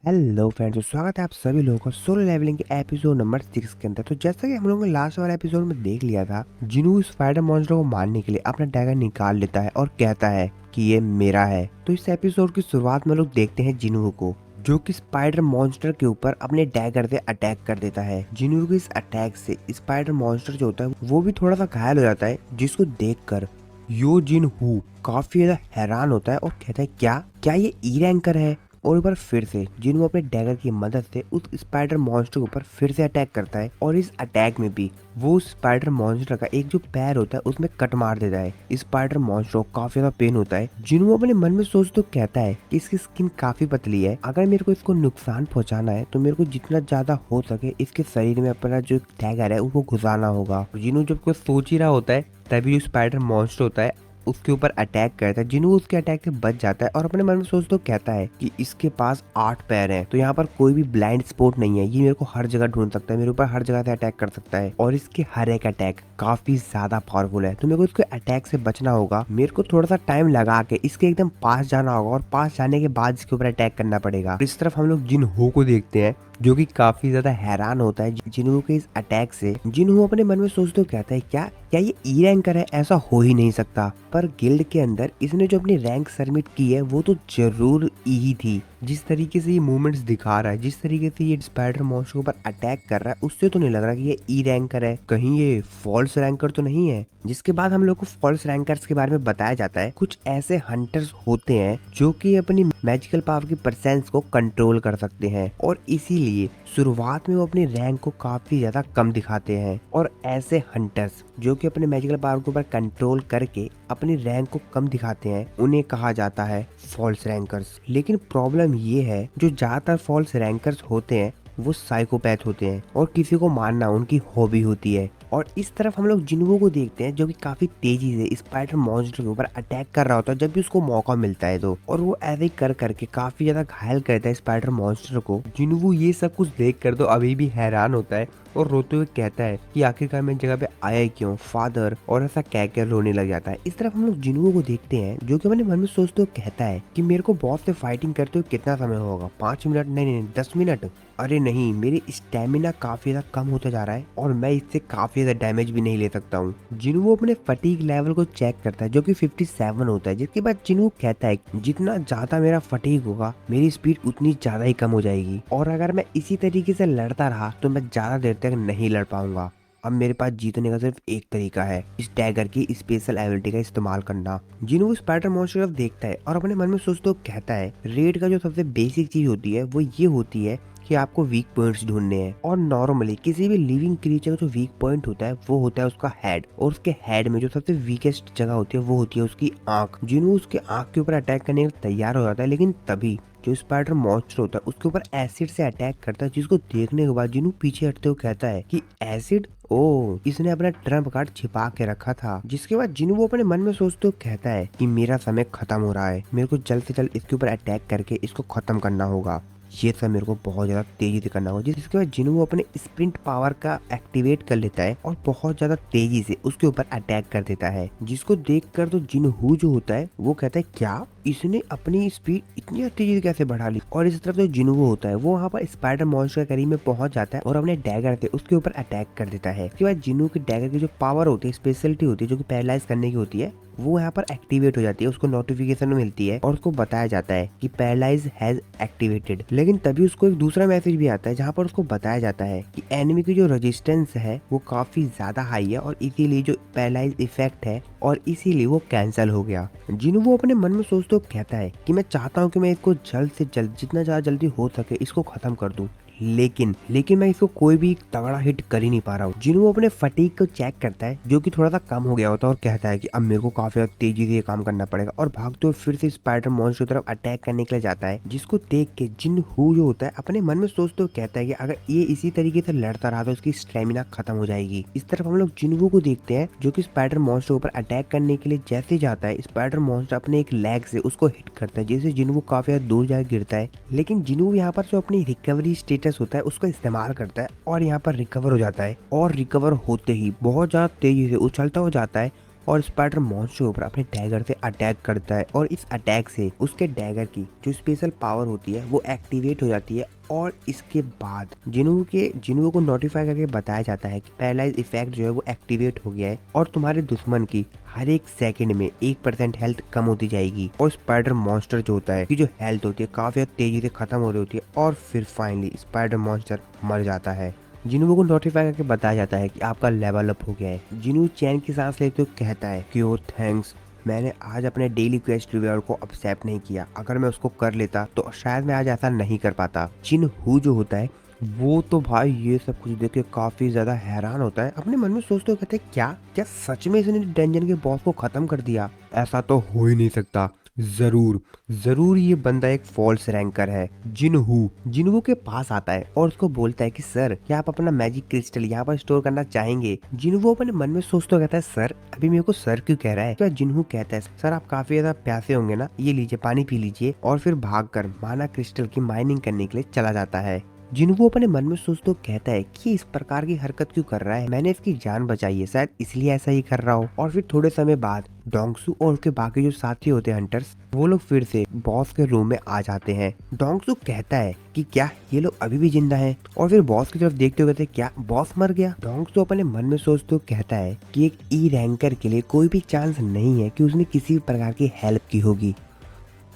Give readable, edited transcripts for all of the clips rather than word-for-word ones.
Hello friends, तो स्वागत है आप सभी लोगों का सोलो लेवलिंग के एपिसोड नंबर 6 के अंदर। तो जैसा कि हम लोगों ने लास्ट वाले एपिसोड में देख लिया था, जिनू स्पाइडर मॉन्स्टर को मारने के लिए अपना डैगर निकाल लेता है और कहता है कि ये मेरा है। तो इस एपिसोड की शुरुआत में लोग देखते हैं जिनू को, जो कि स्पाइडर मॉन्स्टर के ऊपर अपने डैगर से अटैक कर देता है। जिनू के इस अटैक से स्पाइडर मॉन्स्टर जो होता है वो भी थोड़ा सा घायल हो जाता है, जिसको देखकर यो जिन हू काफी ज्यादा हैरान होता है और कहता है क्या क्या ये ई रैंकर है। और एक बार फिर से जिन्हों अपने डैगर की मदद से उस स्पाइडर मॉन्स्टर के ऊपर फिर से अटैक करता है और इस अटैक में भी वो स्पाइडर मॉन्स्टर का एक जो पैर होता है उसमें कट मार देता है। स्पाइडर मॉन्स्टर को काफी ज्यादा पेन होता है। जिन्हों अपने मन में सोच तो कहता है कि इसकी स्किन काफी पतली है, अगर मेरे को इसको नुकसान पहुंचाना है तो मेरे को जितना ज्यादा हो सके इसके शरीर में अपना जो डैगर है उसको घुसाना होगा। जिन्हों जब कोई सोच ही रहा होता है तभी जो स्पाइडर मॉन्स्टर होता है उसके ऊपर अटैक करता है। जिन्हों उसके अटैक से बच जाता है और अपने मन में सोच तो कहता है कि इसके पास 8 पैर हैं, तो यहाँ पर कोई भी ब्लाइंड स्पॉट नहीं है, ये मेरे को हर जगह ढूंढ सकता है, मेरे ऊपर हर जगह से अटैक कर सकता है और इसके हर एक अटैक काफी ज्यादा पावरफुल है। तो मेरे को इसके अटैक से बचना होगा, मेरे को थोड़ा सा टाइम लगा के इसके एकदम पास जाना होगा और पास जाने के बाद इसके ऊपर अटैक करना पड़ेगा। इस तरफ हम लोग जिन हो को देखते हैं जो कि काफी ज्यादा हैरान होता है जिन्हों के इस अटैक से। जिन्हों अपने मन में सोचते हो कहता है क्या क्या ये ई रैंकर है, ऐसा हो ही नहीं सकता। पर गिल्ड के अंदर इसने जो अपनी रैंक सबमिट की है वो तो जरूर ई ही थी। जिस तरीके से ये मूवमेंट्स दिखा रहा है, जिस तरीके से ये स्पाइडर मॉन्स्टर के ऊपर अटैक कर रहा है, उससे तो नहीं लग रहा कि ये ई रैंकर है, कहीं ये फॉल्स रैंकर तो नहीं है। जिसके बाद हम लोग को फॉल्स रैंकर्स के बारे में बताया जाता है। कुछ ऐसे हंटर्स होते हैं जो कि अपनी मैजिकल पावर की परसेंस को कंट्रोल कर सकते हैं और इसीलिए शुरुआत में वो अपनी रैंक को काफी ज्यादा कम दिखाते हैं। और ऐसे हंटर्स जो कि अपने मैजिकल पावर के ऊपर कंट्रोल करके अपनी रैंक को कम दिखाते हैं उन्हें कहा जाता है फॉल्स रैंकर्स। लेकिन प्रॉब्लम ये है जो ज्यादातर फॉल्स रैंकर्स होते हैं वो साइकोपैथ होते हैं और किसी को मारना उनकी हॉबी होती है। और इस तरफ हम लोग जिन्वो को देखते हैं जो कि काफी तेजी से स्पाइडर मॉन्स्टर के ऊपर अटैक कर रहा होता है जब भी उसको मौका मिलता है तो, और वो ऐसे ही कर करके काफी ज्यादा घायल करता है स्पाइडर मॉन्स्टर को। जिन्वो ये सब कुछ देख कर तो अभी भी हैरान होता है और रोते हुए कहता है कि आखिरकार मैं जगह पे आया क्यों फादर, और ऐसा कह कर रोने लग जाता है। इस तरफ हम लोग जिन्वो को देखते हैं जो कि अपने मन में सोचते हुए कहता है कि मेरे को बॉस से फाइटिंग करते हुए कितना समय होगा, 5 मिनट नहीं 10 मिनट। अरे नहीं, मेरी स्टेमिना काफी ज्यादा कम होता जा रहा है और मैं इससे काफी ज्यादा डैमेज भी नहीं ले सकता हूँ। जिन्वो अपने फटीग लेवल को चेक करता है जो कि 57 होता है, जिसके बाद जिन्वो कहता है जितना ज्यादा मेरा फटीग होगा मेरी स्पीड उतनी ज्यादा ही कम हो जाएगी और अगर मैं इसी तरीके से लड़ता रहा तो मैं ज्यादा देर तक नहीं लड़ पाऊंगा। अब मेरे पास जीतने का सिर्फ एक तरीका है, इस डैगर की स्पेशल एबिलिटी का इस्तेमाल करना। जिन्हों स्पाइडर मॉन्स्टर देखता है और अपने मन में सोचते हुए कहता है रेड का जो सबसे बेसिक चीज होती है वो ये होती है कि आपको वीक पॉइंट्स ढूंढने हैं। और नॉर्मली किसी भी लिविंग क्रीचर का जो वीक पॉइंट होता है वो होता है उसका हेड, और उसके हेड में जो सबसे वीकेस्ट जगह होती है वो होती है उसकी आंख। जिन्हों उसके आंख के ऊपर अटैक करने के तैयार हो जाता है, लेकिन तभी जो स्पाइडर मॉन्स्टर होता है उसके ऊपर एसिड से अटैक करता है, जिसको देखने के बाद जिन्हों पीछे हटते हुए कहता है कि एसिड, ओ इसने अपना ट्रम्प कार्ड छिपा के रखा था। जिसके बाद जिन्हों वो अपने मन में सोचते हुए कहता है कि मेरा समय खत्म हो रहा है, मेरे को जल्द से जल्द इसके ऊपर अटैक करके इसको खत्म करना होगा, ये सब मेरे को बहुत ज्यादा तेजी से करना होगा। जिसके बाद जिन्हों वो अपने स्प्रिंट पावर का एक्टिवेट कर लेता है और बहुत ज्यादा तेजी से उसके ऊपर अटैक कर देता है। जिसको देखकर तो जिन्हू जो होता है वो कहता है क्या इसने अपनी स्पीड इतनी तेजी से कैसे बढ़ा ली। और इस तरफ जो जिन्हू होता है वो वहाँ पर स्पाइडर मॉन्स्टर के करीब में पहुंच जाता है और अपने डैगर से उसके ऊपर अटैक कर देता है। इसके बाद जिन्हू के डैगर की जो पावर होती है, स्पेशलिटी होती है जो कि पैरालाइज करने की होती है, वो यहाँ पर एक्टिवेट हो जाती है। उसको नोटिफिकेशन मिलती है और उसको बताया जाता है कि पैरालाइज हैज एक्टिवेटेड। लेकिन तभी उसको एक दूसरा मैसेज भी आता है जहाँ पर उसको बताया जाता है कि एनिमी की जो रेजिस्टेंस है वो काफी ज्यादा हाई है और इसीलिए जो पैरालाइज इफेक्ट है और इसीलिए वो कैंसिल हो गया। जिन्हों वो अपने मन में सोचते हुए कहता है कि मैं चाहता हूँ कि मैं इसको जल्द से जल्द जितना ज्यादा जल्दी हो सके इसको खत्म कर दूं, लेकिन मैं इसको कोई भी तगड़ा हिट कर ही नहीं पा रहा हूँ। जिन्हों अपने फटीग को चेक करता है जो कि थोड़ा सा कम हो गया होता है और कहता है कि अब मेरे को काफी ज्यादा तेजी से ये काम करना पड़ेगा और भागते हुए फिर से स्पाइडर मॉन्स्टर की तरफ अटैक करने के लिए जाता है। जिसको देख के जिन्हू जो होता है अपने मन में सोचते हुए कहता है कि अगर ये इसी तरीके से लड़ता रहा तो उसकी स्टेमिना खत्म हो जाएगी। इस तरफ हम लोग जिन्हू को देखते हैं जो कि स्पाइडर मॉन्स्टर के ऊपर अटैक करने के लिए जैसे जाता है, स्पाइडर मॉन्स्टर अपने एक लेग से उसको हिट करता है जिससे जिन्हू काफी ज्यादा दूर जाकर गिरता है। लेकिन जिन्हू यहाँ पर जो अपनी रिकवरी स्टेटस होता है उसका इस्तेमाल करता है और यहाँ पर रिकवर हो जाता है और रिकवर होते ही बहुत ज्यादा तेजी से उछलता हो जाता है और स्पाइडर मॉन्स्टर के ऊपर अपने डैगर से अटैक करता है और इस अटैक से उसके डैगर की जो स्पेशल पावर होती है वो एक्टिवेट हो जाती है। और इसके बाद जिन्हों को नोटिफाई करके बताया जाता है कि पैरालाइज इफेक्ट जो है वो एक्टिवेट हो गया है और तुम्हारे दुश्मन की हर एक सेकंड में 1% हेल्थ कम होती जाएगी। और स्पाइडर मॉन्स्टर जो होता है कि जो हेल्थ होती है काफी तेजी से खत्म हो रही होती है और फिर फाइनली स्पाइडर मॉन्स्टर मर जाता है। जिन्हों को नोटिफाई करके बताया जाता है कि आपका लेवल अप हो गया है। जिन्हों चैन की सांस लेते हुए कहता है कि ओ थैंक्स, मैंने आज अपने डेली क्वेस्ट रिवॉर्ड को एक्सेप्ट नहीं किया, अगर मैं उसको कर लेता तो शायद मैं आज ऐसा नहीं कर पाता। जिन हु जो होता है वो तो भाई ये सब कुछ देख के काफी ज्यादा हैरान होता है, अपने मन में सोचते हुए कहते हैं क्या क्या सच में इसने डंजन के बॉस को खत्म कर दिया, ऐसा तो हो ही नहीं सकता। जरूर जरूर ये बंदा एक फॉल्स रैंकर है। जिनहू के पास आता है और उसको बोलता है कि सर क्या आप अपना मैजिक क्रिस्टल यहाँ पर स्टोर करना चाहेंगे। जिनहू अपने मन में सोचते हुए कहता है सर अभी मेरे को सर क्यों कह रहा है। तो जिनहू कहता है सर आप काफी ज्यादा प्यासे होंगे ना, ये लीजिए पानी पी लीजिए। और फिर भागकर माना क्रिस्टल की माइनिंग करने के लिए चला जाता है। जिन्हों अपने मन में सोच तो कहता है कि इस प्रकार की हरकत क्यों कर रहा है, मैंने इसकी जान बचाई है, शायद इसलिए ऐसा ही कर रहा हो। और फिर थोड़े समय बाद डोंगसू और उसके बाकी जो साथी होते हैं हंटर्स, वो लोग फिर से बॉस के रूम में आ जाते हैं। डोंगसू कहता है कि क्या ये लोग अभी भी जिंदा हैं? और फिर बॉस की तरफ देखते हुए कहते हैं क्या बॉस मर गया? डोंगसू अपने मन में सोच तो कहता है कि एक ई रैंकर के लिए कोई भी चांस नहीं है कि उसने किसी भी प्रकार की हेल्प की होगी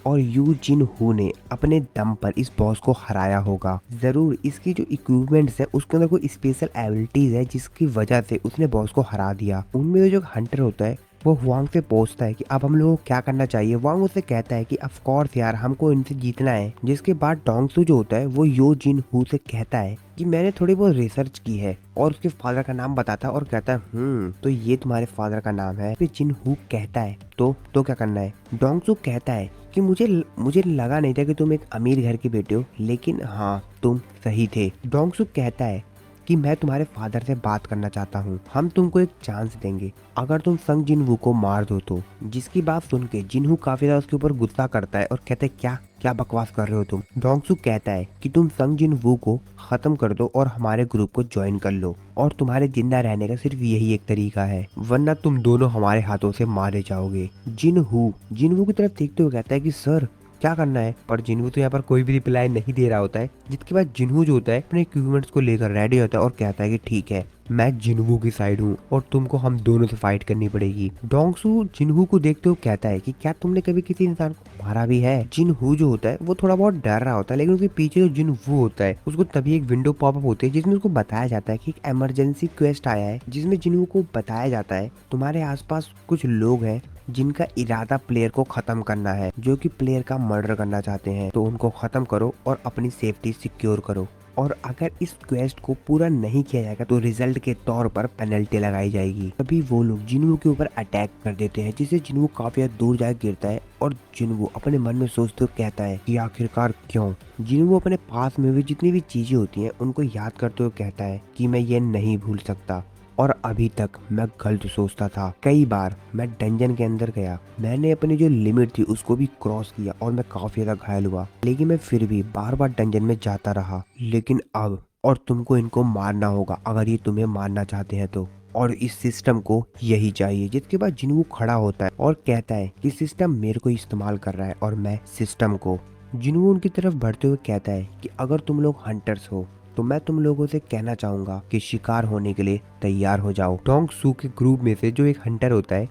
और यू जिन हू ने अपने दम पर इस बॉस को हराया होगा। जरूर इसकी जो इक्विपमेंट्स है उसके अंदर कोई स्पेशल एबिलिटीज है जिसकी वजह से उसने बॉस को हरा दिया। उनमें जो हंटर होता है वो वांग से पूछता है कि अब हम लोगों को क्या करना चाहिए। वांग उससे कहता है कि ऑफ कोर्स यार हमको इनसे जीतना है। जिसके बाद डोंगसू जो होता है वो यो जिन हू से कहता है कि मैंने थोड़ी बहुत रिसर्च की है और उसके फादर का नाम बताता है और कहता है तो ये तुम्हारे फादर का नाम है। फिर जिन हू कहता है तो क्या करना है। डोंगसू कहता है कि मुझे लगा नहीं था कि तुम एक अमीर घर के बेटे हो, लेकिन हाँ तुम सही थे। डोंगसू कहता है कि मैं तुम्हारे फादर से बात करना चाहता हूँ, हम तुमको एक चांस देंगे अगर तुम संग जिनवू को मार दो तो। जिसकी बात सुन के जिनहू काफी ज्यादा उसके ऊपर गुस्सा करता है और कहते हैं क्या क्या बकवास कर रहे हो तुम। डोंगसू कहता है कि तुम संग जिनवू को खत्म कर दो और हमारे ग्रुप को ज्वाइन कर लो और तुम्हारे जिंदा रहने का सिर्फ यही एक तरीका है, वरना तुम दोनों हमारे हाथों से मारे जाओगे। जिनहू की तरफ देखते हुए कहता है कि सर क्या करना है, पर जिनहू तो यहाँ पर कोई भी रिप्लाई नहीं दे रहा होता है। जिसके बाद जिनहू जो होता है अपने इक्विपमेंट्स को लेकर रेडी होता है और कहता है कि ठीक है मैं जिनहू की साइड हूँ और तुमको हम दोनों से फाइट करनी पड़ेगी। डोंगसू जिनहू को देखते हुए कहता है कि क्या तुमने कभी किसी इंसान को मारा भी है। जिनहू जो होता है वो थोड़ा बहुत डर रहा होता है, लेकिन उसके पीछे जो जिनहू होता है उसको तभी एक विंडो पॉपअप होती है जिसमें उसको बताया जाता है कि एक इमरजेंसी क्वेस्ट आया है, जिसमें जिनहू को बताया जाता है तुम्हारे आसपास कुछ लोग हैं जिनका इरादा प्लेयर को खत्म करना है, जो कि प्लेयर का मर्डर करना चाहते हैं, तो उनको खत्म करो और अपनी सेफ्टी सिक्योर करो। और अगर इस क्वेस्ट को पूरा नहीं किया जाएगा तो रिजल्ट के तौर पर पेनल्टी लगाई जाएगी। तभी वो लोग जिनवू के ऊपर अटैक कर देते हैं, जिससे जिनवू काफी दूर जाकर गिरता है और जिनवू अपने मन में सोचते हुए कहता है कि आखिरकार क्यों। जिनवू अपने पास में हुई जितनी भी चीजें होती हैं उनको याद करते हुए कहता है कि मैं ये नहीं भूल सकता और अभी तक मैं गलत सोचता था। कई बार मैं डंजन के अंदर गया, मैंने अपनी जो लिमिट थी उसको भी क्रॉस किया और मैं काफी ज्यादा घायल हुआ, लेकिन मैं फिर भी बार बार डंजन में जाता रहा। लेकिन अब और तुमको इनको मारना होगा अगर ये तुम्हें मारना चाहते हैं तो, और इस सिस्टम को यही चाहिए। जिसके बाद जिनवू खड़ा होता है और कहता है कि सिस्टम मेरे को इस्तेमाल कर रहा है और मैं सिस्टम को। जिनवू उनकी तरफ बढ़ते हुए कहता है कि अगर तुम लोग हंटर्स हो तो मैं तुम लोगों से कहना चाहूंगा कि शिकार होने के लिए तैयार हो जाओ। डोंगसू के ग्रुप में से जो एक हंटर होता है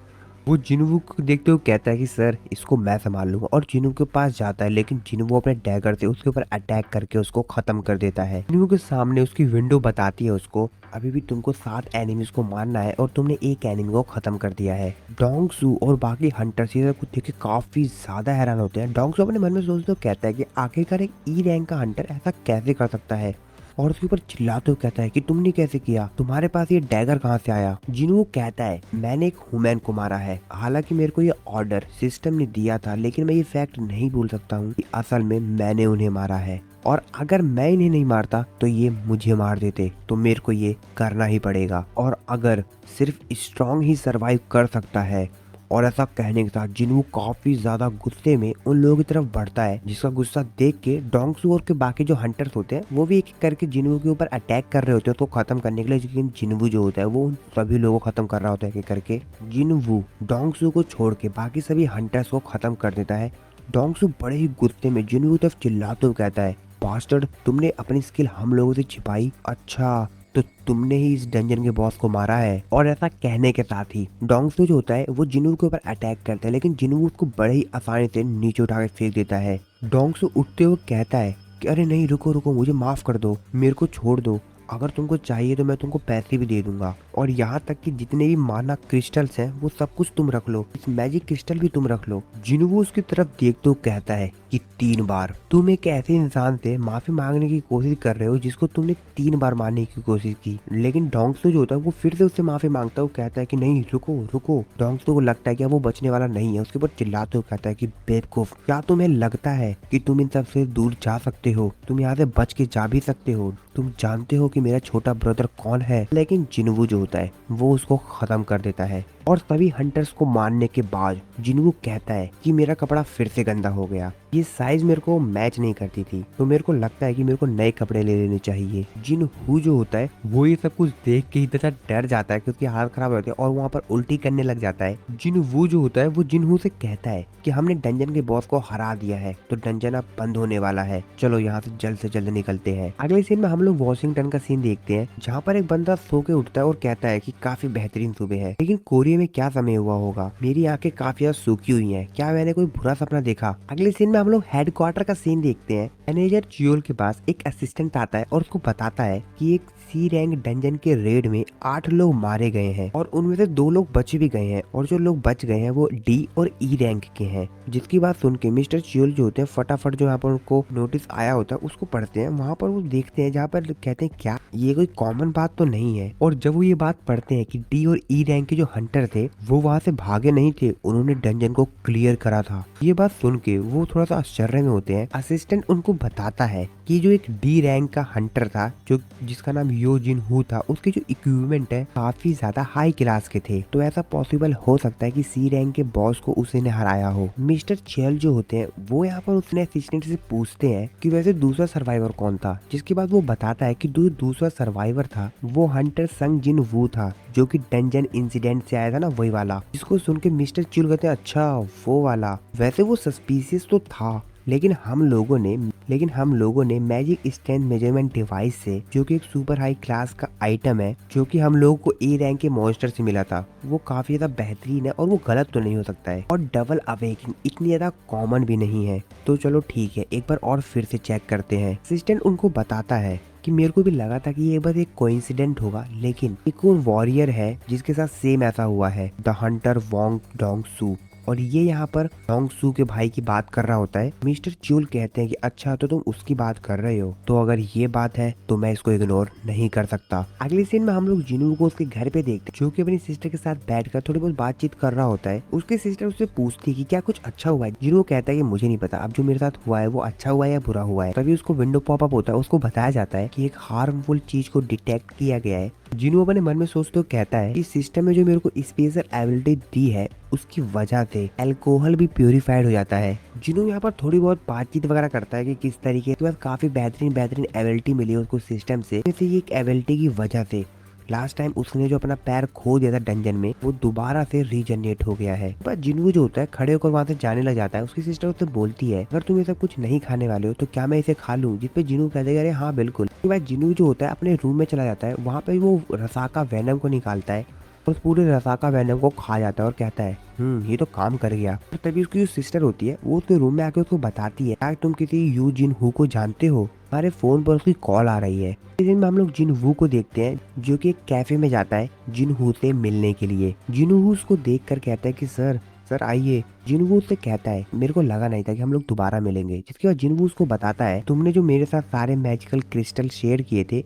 वो जिनवू को देखते हुए कहता है कि सर इसको मैं संभाल लूंगा, और जिनवू के पास जाता है, लेकिन जिनवू अपने डैगर से उसके ऊपर अटैक करके उसको खत्म कर देता है। जिनवू के सामने उसकी विंडो बताती है उसको अभी भी तुमको 7 एनिमीज को मारना है और तुमने एक एनिमी को खत्म कर दिया है। डोंगसू और बाकी हंटर्स ये सब कुछ देख के काफी ज्यादा हैरान होते हैं। डोंगसू अपने मन में सोचते हुए कहता है कि आखिरकार एक ई रैंक का हंटर ऐसा कैसे कर सकता है, और उसके ऊपर चिल्लाते हुए कहता है कि तुमने कैसे किया, तुम्हारे पास ये डैगर कहाँ से आया। जिनवू कहता है मैंने एक ह्यूमन को मारा है, हालांकि मेरे को ये ऑर्डर सिस्टम ने दिया था, लेकिन मैं ये फैक्ट नहीं भूल सकता हूँ कि असल में मैंने उन्हें मारा है, और अगर मैं इन्हें नहीं मारता तो ये मुझे मार देते, तो मेरे को ये करना ही पड़ेगा। और अगर सिर्फ स्ट्रॉन्ग ही सरवाइव कर सकता है और ऐसा कहने के साथ जिनवू काफी ज्यादा गुस्से में उन लोगों की तरफ बढ़ता है, जिसका गुस्सा देख के डोंगसू और के बाकी जो हंटर्स होते हैं वो भी एक एक करके जिनवू के ऊपर अटैक कर रहे होते हैं उसको खत्म करने के लिए। लेकिन जिनवू जो होता है वो उन सभी लोगों को खत्म कर रहा होता है एक एक करके। जिनवू डोंगसू को छोड़ के बाकी सभी हंटर्स को खत्म कर देता है। डोंगसू बड़े ही गुस्से में जिनवू की तरफ चिल्लाते हुए कहता है, बास्टर्ड, तुमने अपनी स्किल हम लोगों से छिपाई, अच्छा तो तुमने ही इस डंजन के बॉस को मारा है। और ऐसा कहने के साथ ही डोंगसू जो होता है वो जिनवू के ऊपर अटैक करता है, लेकिन जिनवू उसको बड़े ही आसानी से नीचे उठा के फेंक देता है। डोंगसू उठते हुए कहता है कि अरे नहीं, रुको रुको, मुझे माफ कर दो, मेरे को छोड़ दो, अगर तुमको चाहिए तो मैं तुमको पैसे भी दे दूंगा, और यहाँ तक कि जितने भी माना क्रिस्टल्स हैं वो सब कुछ तुम रख लो, इस मैजिक क्रिस्टल भी तुम रख लो। जिनवू उसकी तरफ देखते हुए कहता है कि 3 बार तुम एक ऐसे इंसान से माफी मांगने की कोशिश कर रहे हो जिसको तुमने 3 बार मारने की कोशिश की। लेकिन डोंगसू जो होता है वो फिर से उससे माफी मांगता है, वो कहता है कि नहीं, रुको रुको। डोंगसू को लगता है कि अब वो बचने वाला नहीं है, उसके ऊपर चिल्लाते हुए कहता है कि बेवकूफ, क्या तुम्हें लगता है कि तुम इन सब से दूर जा सकते हो? तुम यहाँ से बच के जा भी सकते हो, तुम जानते हो कि मेरा छोटा ब्रदर कौन है? लेकिन जिनवू जो होता है वो उसको खत्म कर देता है। और सभी हंटर्स को मारने के बाद जिनवू कहता है कि मेरा कपड़ा फिर से गंदा हो गया, ये साइज मेरे को मैच नहीं करती थी, तो मेरे को लगता है कि मेरे को नए कपड़े ले लेने चाहिए। जिनहू जो होता है वो ये सब कुछ देख के इतना डर जाता है कि उसकी हालत खराब हो जाती है और वहाँ पर उल्टी करने लग जाता है। जिनवू जो होता है वो जिनहू से कहता है कि हमने डंजन के बॉस को हरा दिया है, तो डंजन अब बंद होने वाला है, चलो यहाँ से जल्द निकलते हैं। अगले सीन में हम लोग वॉशिंगटन का सीन देखते हैं, जहाँ पर एक बंदा सो के उठता है और कहता है कि काफी बेहतरीन सुबह है, लेकिन कोरिया में क्या समय हुआ होगा, मेरी आंखें काफी ज्यादा सूखी हुई हैं, क्या मैंने कोई बुरा सपना देखा? अगले सीन में हम लोग हेडक्वार्टर का सीन देखते हैं। मैनेजर चियोल के पास एक असिस्टेंट आता है और उसको बताता है कि एक सी रैंक डंजन के रेड में 8 लोग मारे गए हैं और उनमें से 2 लोग बच भी गए हैं, और जो लोग बच गए हैं वो डी और ई रैंक के हैं। जिसकी बात सुन के मिस्टर चियोल जो होते हैं फटाफट जो यहाँ पर उनको नोटिस आया होता है उसको पढ़ते हैं। वहाँ पर वो देखते हैं जहाँ पर कहते हैं क्या ये कोई कॉमन बात तो नहीं है, और जब वो ये बात पढ़ते हैं कि डी और ई रैंक के जो हंटर थे वो वहाँ से भागे नहीं थे, उन्होंने डंजन को क्लियर करा था। ये बात सुन के वो थोड़ा सा आश्चर्य में होते हैं। असिस्टेंट उनको बताता है कि जो एक डी रैंक का हंटर था जो जिसका नाम यो जिनहू था, उसके जो इक्विपमेंट है काफी ज्यादा हाई क्लास के थे, तो ऐसा पॉसिबल हो सकता है कि सी रैंक के बॉस को उसी ने हराया हो। मिस्टर चियोल जो होते हैं वो यहाँ पर उसने असिस्टेंट से पूछते हैं कि वैसे दूसरा सर्वाइवर कौन था, जिसके बाद वो बताता है कि दूसरा सर्वाइवर था वो हंटर संग जिनवू था, जो कि डंजन इंसिडेंट से आया था ना, वही वाला। जिसको सुन के मिस्टर चियोल कहते हैं अच्छा वो वाला, वैसे वो सस्पिशियस तो था, लेकिन हम लोगों ने मैजिक स्ट्रेंथ मेजरमेंट डिवाइस से, जो कि एक सुपर हाई क्लास का आइटम है जो कि हम लोगों को ए रैंक के मॉन्स्टर से मिला था, वो काफी ज्यादा बेहतरीन है और वो गलत तो नहीं हो सकता है, और डबल अवेकिंग इतनी ज्यादा कॉमन भी नहीं है, तो चलो ठीक है, एक बार और फिर से चेक करते हैं। असिस्टेंट उनको बताता है कि मेरे को भी लगा था कि ये बस एक कोइंसिडेंट होगा, लेकिन एक और वॉरियर है जिसके साथ सेम ऐसा हुआ है, द हंटर वोंग डोंगसू, और ये यहाँ पर डोंगसू के भाई की बात कर रहा होता है। मिस्टर चियोल कहते हैं कि अच्छा तो तुम उसकी बात कर रहे हो, तो अगर ये बात है तो मैं इसको इग्नोर नहीं कर सकता। अगले सीन में हम लोग जिनू को उसके घर पे देखते हैं, जो कि अपनी सिस्टर के साथ बैठकर थोड़ी बहुत बातचीत कर रहा होता है। उसकी सिस्टर उससे पूछती है कि क्या कुछ अच्छा हुआ है। जिनू कहता है कि मुझे नहीं पता, अब जो मेरे साथ हुआ है वो अच्छा हुआ है या बुरा हुआ है। तभी उसको विंडो पॉपअप होता है, उसको बताया जाता है कि एक हार्मफुल चीज को डिटेक्ट किया गया है। जिनू अपने मन में सोचते हुए कहता है कि सिस्टम में जो मेरे को स्पेशल एबिलिटी दी है उसकी वजह से अल्कोहल भी प्यूरिफाइड हो जाता है। जिनू यहाँ पर थोड़ी बहुत बातचीत वगैरह करता है कि किस तरीके के बाद काफी बेहतरीन एबिलिटी मिली है उसको सिस्टम से। जैसे ये एक एबिलिटी की वजह से लास्ट टाइम उसने जो अपना पैर खो दिया था डंजन में, वो दोबारा से रीजनरेट हो गया है। पर जिनू जो होता है खड़े होकर वहाँ से जाने लग जाता है। उसकी सिस्टर उससे बोलती है अगर तुम ये सब कुछ नहीं खाने वाले हो तो क्या मैं इसे खा लूं? जिस पे जिनू कह देगा अरे हाँ बिल्कुल। उसके बाद जिनू जो होता है अपने रूम में चला जाता है, वहाँ पे वो रसाका वेनम को निकालता है, उस पूरे रसाका वेनम को खा जाता है और कहता है ये तो काम कर गया। और तभी उसकी जो सिस्टर होती है वो उसके रूम में आके उसको बताती है यार तुम किसी यू जिनहू को जानते हो, हमारे फोन पर उसकी कॉल आ रही है। इस दिन में हम लोग जिनहू को देखते हैं जो कि एक कैफे में जाता है जिनहू से मिलने के लिए। जिनहू उसको देख कर कहता है कि सर आइए। जिनवू उससे कहता है मेरे को लगा नहीं था कि हम लोग दोबारा मिलेंगे। जिसके बाद जिनवू उसको बताता है तुमने जो मेरे साथ सारे मैजिकल क्रिस्टल शेयर किए थे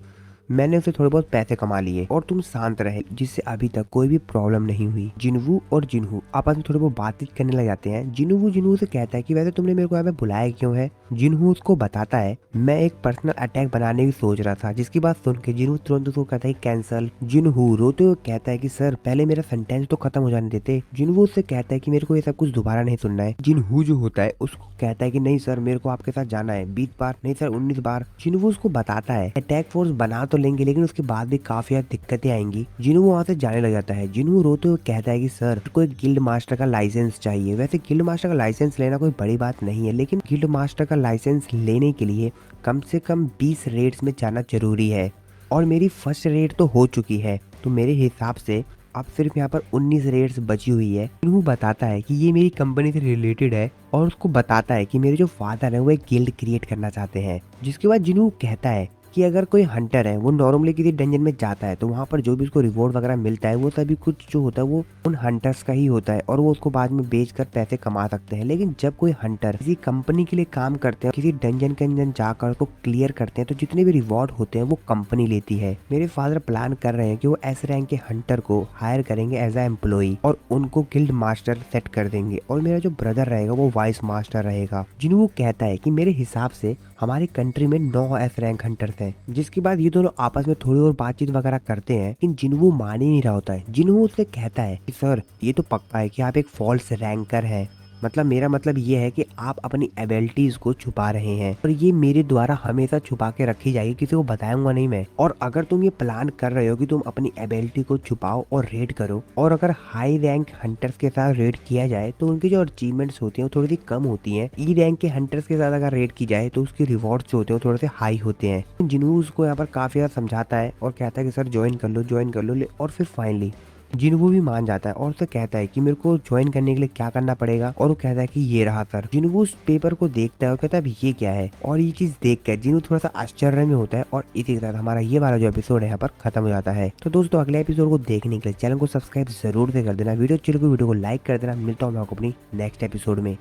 मैंने उसे थोड़े बहुत पैसे कमा लिए और तुम शांत रहे, जिससे अभी तक कोई भी प्रॉब्लम नहीं हुई। जिनवू और जिनहू आपस में थोड़ी बहुत बातचीत करने लग जाते हैं। जिनवू जिनहू से कहता है कि वैसे तुमने मेरे को यहाँ पे बुलाया क्यों है। जिनहू उसको बताता है मैं एक पर्सनल अटैक बनाने की सोच रहा था, जिसकी बात सुन के जिनहू तुरंत उसको कहता है कैंसल। जिनहू रोते हुए कहता है कि सर पहले मेरा सेंटेंस तो खत्म हो जाने देते। जिनहू उससे कहता है कि मेरे को ये सब कुछ दोबारा नहीं सुनना है। जिनहू जो होता है उसको कहता है कि नहीं सर मेरे को आपके साथ जाना है, 20 बार नहीं सर 19 बार। जिनहू उसको बताता है अटैक फोर्स बना तो लेंगे लेकिन उसके बाद भी काफी ज्यादा दिक्कतें आएंगी। जिनहू वहाँ से जाने लग जाता है। जिनहू रोते हुए कहता है कि सर कोई गिल्ड मास्टर का लाइसेंस चाहिए। वैसे गिल्ड मास्टर का लाइसेंस लेना कोई बड़ी बात नहीं है, लेकिन गिल्ड मास्टर का लाइसेंस लेने के लिए कम से कम 20 रेड्स में जाना जरूरी है और मेरी फर्स्ट रेड तो हो चुकी है, तो मेरे हिसाब से अब सिर्फ यहाँ पर 19 रेड्स बची हुई है। जिनहू बताता है कि ये मेरी कंपनी से रिलेटेड है और उसको बताता है कि मेरे जो फादर है वो एक गिल्ड क्रिएट करना चाहते हैं। जिसके बाद जिनहू कहता है कि अगर कोई हंटर है वो नॉर्मली किसी डंजन में जाता है तो वहाँ पर जो भी उसको रिवॉर्ड वगैरह मिलता है वो सभी कुछ जो होता है वो उन हंटर्स का ही होता है और वो उसको बाद में बेचकर पैसे कमा सकते हैं। लेकिन जब कोई हंटर किसी कंपनी के लिए काम करते हैं, किसी डंजन के अंदर जाकर उसको क्लियर करते हैं, तो जितने भी रिवॉर्ड होते हैं वो कंपनी लेती है। मेरे फादर प्लान कर रहे हैं कि वो एस रैंक के हंटर को हायर करेंगे एज ए एम्प्लॉई और उनको गिल्ड मास्टर सेट कर देंगे और मेरा जो ब्रदर रहेगा वो वाइस मास्टर रहेगा। जिन्हों कहता है कि मेरे हिसाब से हमारी कंट्री में 9 एस रैंक हंटर्स हैं। जिसके बाद ये दोनों आपस में थोड़ी और बातचीत वगैरह करते हैं, लेकिन जिन्हू मान ही नहीं रहा होता है। जिन्हू उससे कहता है कि सर ये तो पक्का है कि आप एक फॉल्स रैंकर हैं, मतलब मेरा मतलब ये है कि आप अपनी एबिलिटीज को छुपा रहे हैं और ये मेरे द्वारा हमेशा छुपा के रखी जाएगी, किसी को बताऊंगा नहीं मैं। और अगर तुम ये प्लान कर रहे हो कि तुम अपनी एबिलिटी को छुपाओ और रेड करो, और अगर हाई रैंक हंटर्स के साथ रेड किया जाए तो उनकी जो अचीवमेंट्स होती हैं थोड़ी सी कम होती हैं। ई रैंक के हंटर्स के साथ अगर रेड की जाए तो उसके रिवॉर्ड्स जो होते हैं थोड़े से हाई होते हैं। जिन्हों उसको यहाँ पर काफी ज्यादा समझाता है और कहता है कि सर ज्वाइन कर लो और फिर फाइनली जिन्हू भी मान जाता है और उसे कहता है कि मेरे को ज्वाइन करने के लिए क्या करना पड़ेगा, और वो कहता है कि ये रहा सर। जिन्हू उस पेपर को देखता है और कहता है अब ये क्या है, और ये चीज देख कर जिन्हू थोड़ा सा आश्चर्य में होता है। और इसी के साथ हमारा ये वाला जो एपिसोड है यहाँ पर खत्म हो जाता है। तो दोस्तों अगले एपिसोड को देखने के लिए चैनल को सब्सक्राइब जरूर से कर देना, वीडियो को लाइक कर देना। मिलता हूँ मैं आपको अपनी नेक्स्ट एपिसोड में।